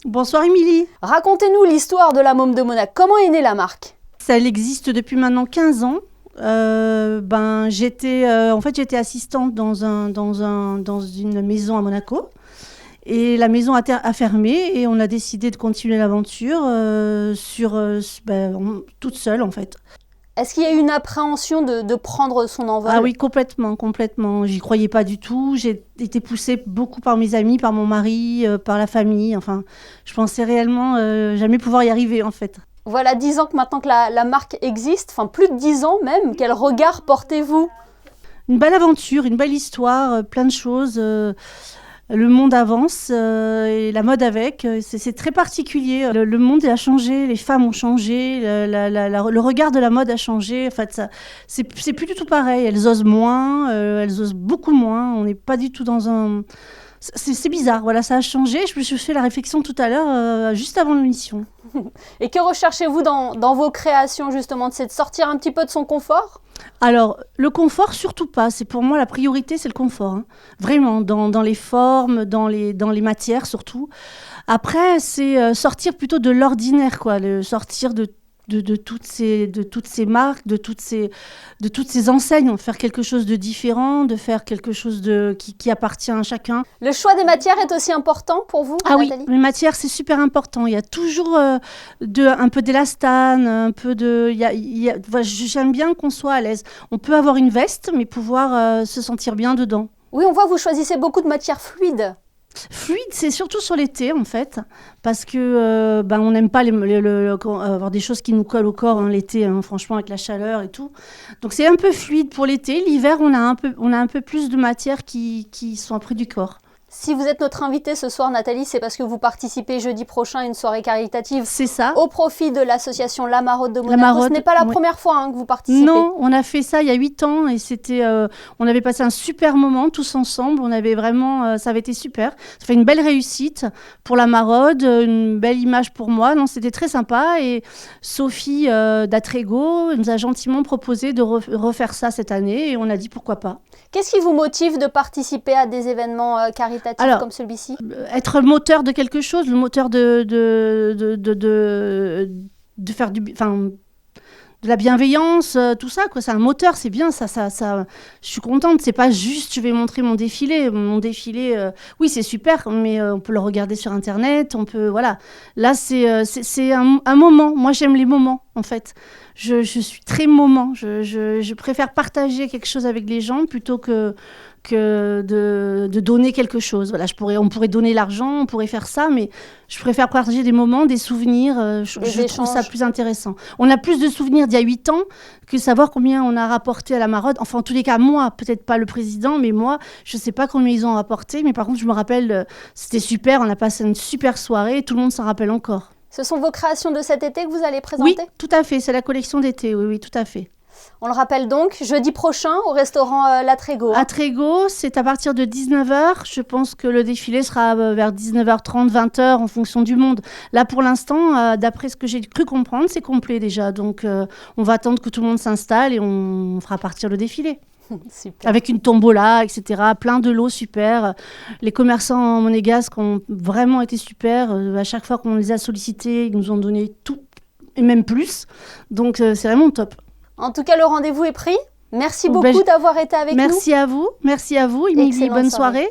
Bonsoir Émilie. Racontez-nous l'histoire de la Môme de Monac. Comment est née la marque? Ça existe depuis maintenant 15 ans. J'étais assistante dans une maison à Monaco. Et la maison a fermé et on a décidé de continuer l'aventure toute seule en fait. Est-ce qu'il y a eu une appréhension de prendre son envol? Ah oui, complètement. J'y croyais pas du tout. J'ai été poussée beaucoup par mes amis, par mon mari, par la famille. Enfin, je pensais réellement jamais pouvoir y arriver en fait. Voilà 10 ans que maintenant que la marque existe, enfin plus de 10 ans même. Quel regard portez-vous? Une belle aventure, une belle histoire, plein de choses. Le monde avance et la mode avec. C'est très particulier. Le monde a changé, les femmes ont changé, le regard de la mode a changé. En fait, c'est plus du tout pareil. Elles osent moins, elles osent beaucoup moins. On n'est pas du tout dans un... C'est bizarre, voilà, ça a changé. Je me suis fait la réflexion tout à l'heure, juste avant l'émission. Et que recherchez-vous dans vos créations justement? C'est de sortir un petit peu de son confort? Alors, le confort, surtout pas. C'est pour moi la priorité, c'est le confort. Hein. Vraiment, dans les formes, dans les matières surtout. Après, c'est sortir plutôt de l'ordinaire, quoi. Sortir de toutes ces marques, de toutes ces enseignes, faire quelque chose de différent, de faire quelque chose qui appartient à chacun. Le choix des matières est aussi important pour vous, Nathalie? Oui, les matières, c'est super important. Il y a toujours un peu d'élastane, un peu de... j'aime bien qu'on soit à l'aise. On peut avoir une veste, mais pouvoir se sentir bien dedans. Oui, on voit que vous choisissez beaucoup de matières fluides. Fluide, c'est surtout sur l'été en fait, parce que on n'aime pas avoir des choses qui nous collent au corps l'été, franchement avec la chaleur et tout. Donc c'est un peu fluide pour l'été. L'hiver, on a un peu plus de matières qui sont près du corps. Si vous êtes notre invitée ce soir, Nathalie, c'est parce que vous participez jeudi prochain à une soirée caritative. C'est ça. Au profit de l'association La Maraude de Monaco. Ce n'est pas la première fois que vous participez. Non, on a fait ça il y a 8 ans et on avait passé un super moment tous ensemble. On avait vraiment, ça avait été super. Ça fait une belle réussite pour La Maraude, une belle image pour moi. Non, c'était très sympa et Sophie d'Atrego nous a gentiment proposé de refaire ça cette année et on a dit pourquoi pas. Qu'est-ce qui vous motive de participer à des événements caritatifs comme celui-ci? Être moteur de quelque chose, le moteur de faire de la bienveillance, tout ça, quoi. C'est un moteur, c'est bien, ça. Je suis contente. C'est pas juste, je vais montrer mon défilé. Mon défilé, oui, c'est super, mais on peut le regarder sur Internet. On peut, voilà. Là, c'est un moment. Moi, j'aime les moments, en fait. Je suis très moment. Je préfère partager quelque chose avec les gens plutôt que de donner quelque chose. Voilà, on pourrait donner l'argent, on pourrait faire ça, mais je préfère partager des moments, des souvenirs. Je trouve ça plus intéressant. On a plus de souvenirs d'il y a 8 ans que savoir combien on a rapporté à la Maraude. Enfin, en tous les cas, moi, peut-être pas le président, mais moi, je ne sais pas combien ils ont rapporté. Mais par contre, je me rappelle, c'était super. On a passé une super soirée et tout le monde s'en rappelle encore. Ce sont vos créations de cet été que vous allez présenter? Oui, tout à fait. C'est la collection d'été. Oui, tout à fait. On le rappelle donc, jeudi prochain au restaurant L'Atrego. L'Atrego, c'est à partir de 19h. Je pense que le défilé sera vers 19h30, 20h en fonction du monde. Là, pour l'instant, d'après ce que j'ai cru comprendre, c'est complet déjà. Donc, on va attendre que tout le monde s'installe et on fera partir le défilé. Super. Avec une tombola, etc. Plein de lots super. Les commerçants monégasques ont vraiment été super. À chaque fois qu'on les a sollicités, ils nous ont donné tout et même plus. Donc, c'est vraiment top. En tout cas, le rendez-vous est pris. Merci beaucoup d'avoir été avec nous. Merci à vous, Émilie. Bonne soirée.